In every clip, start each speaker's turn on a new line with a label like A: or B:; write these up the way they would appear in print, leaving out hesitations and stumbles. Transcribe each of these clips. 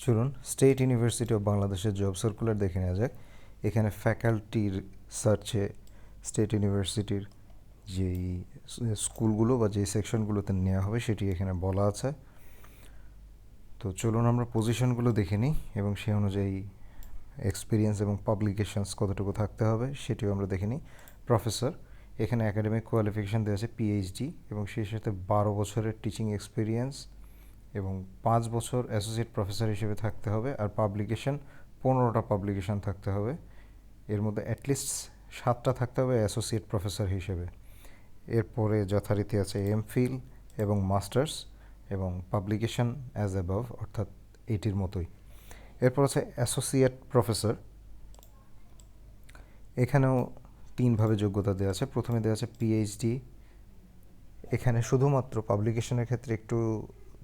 A: চলুন state University of বাংলাদেশের job circular দেখে নেওয়া যাক। এখানে ফ্যাকাল্টির সার্চে স্টেট ইউনিভার্সিটির যেই স্কুলগুলো বা যেই সেকশনগুলোতে নেওয়া হবে সেটি এখানে বলা আছে। তো চলুন আমরা পজিশনগুলো দেখে নিই এবং সেই অনুযায়ী এক্সপিরিয়েন্স এবং পাবলিকেশনস কতটুকু থাকতে হবে সেটিও আমরা দেখে নিই। প্রফেসর, এখানে একাডেমিক কোয়ালিফিকেশান দেওয়া আছে পিএইচডি এবং সেই সাথে 12 বছরের টিচিং এক্সপিরিয়েন্স এবং 5 বছর অ্যাসোসিয়েট প্রফেসর হিসেবে থাকতে হবে। আর পাবলিকেশন 15টা পাবলিকেশন থাকতে হবে, এর মধ্যে অ্যাটলিস্ট 7টা থাকতে হবে অ্যাসোসিয়েট প্রফেসর হিসেবে। এরপরে যথারীতি আছে এমফিল এবং মাস্টার্স এবং পাবলিকেশন অ্যাজ অ্যাবভ, অর্থাৎ এটির মতোই। এরপর আছে অ্যাসোসিয়েট প্রফেসর, এখানেও 3ভাবে যোগ্যতা দেওয়া আছে। প্রথমে দেওয়া আছে পিএইচডি, এখানে শুধুমাত্র পাবলিকেশনের ক্ষেত্রে একটু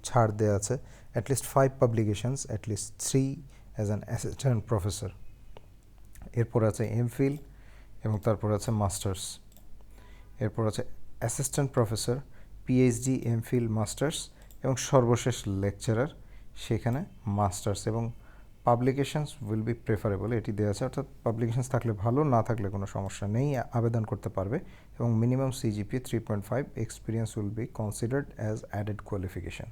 A: ছাড় দেওয়া আছে, at least 5 publications, at least 3 as an assistant professor. এরপর আছে এমফিল এবং তারপর আছে মাস্টার্স। এরপর আছে assistant professor, PhD, MPhil, masters এবং সর্বশেষ লেকচারার, সেখানে মাস্টার্স এবং পাবলিকেশনস উইল বি প্রেফারেবল, এটি দেওয়া আছে। অর্থাৎ পাবলিকেশনস থাকলে ভালো, না থাকলে কোনো সমস্যা নেই, আবেদন করতে পারবে। এবং minimum CGPA 3.5, experience will be considered as added qualification.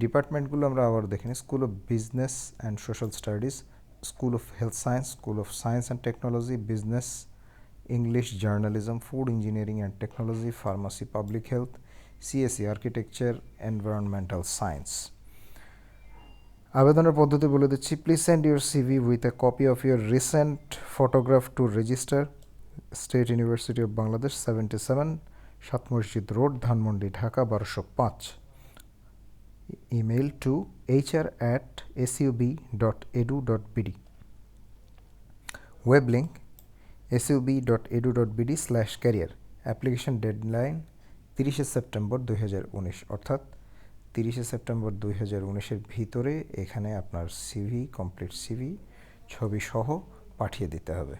A: ডিপার্টমেন্টগুলো আমরা আবার দেখে নিই। School of business and social studies, school of health science, school of science and technology, business, English, journalism, food engineering and technology, pharmacy, public health, CSC, architecture, environmental science. আবেদনের পদ্ধতি বলে দিচ্ছি। Please send your CV with a copy of your recent photograph to registrar State University of Bangladesh, 77 সাত Masjid road, Dhanmondi, Dhaka 1205। Email to hr@sub.edu.bd। Web link sub.edu.bd/career। Application deadline 30শে September 2019, অর্থাৎ 30শে September 2019-এর ভিতরে এখানে আপনার সিভি, কমপ্লিট সিভি, ছবি সহ পাঠিয়ে দিতে হবে।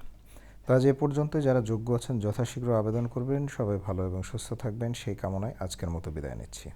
A: তো আজ এ পর্যন্ত। যারা যোগ্য আছেন যথাশীঘ্র আবেদন করবেন। সবাই ভালো এবং সুস্থ থাকবেন সেই কামনায় আজকের মতো বিদায় নিচ্ছি।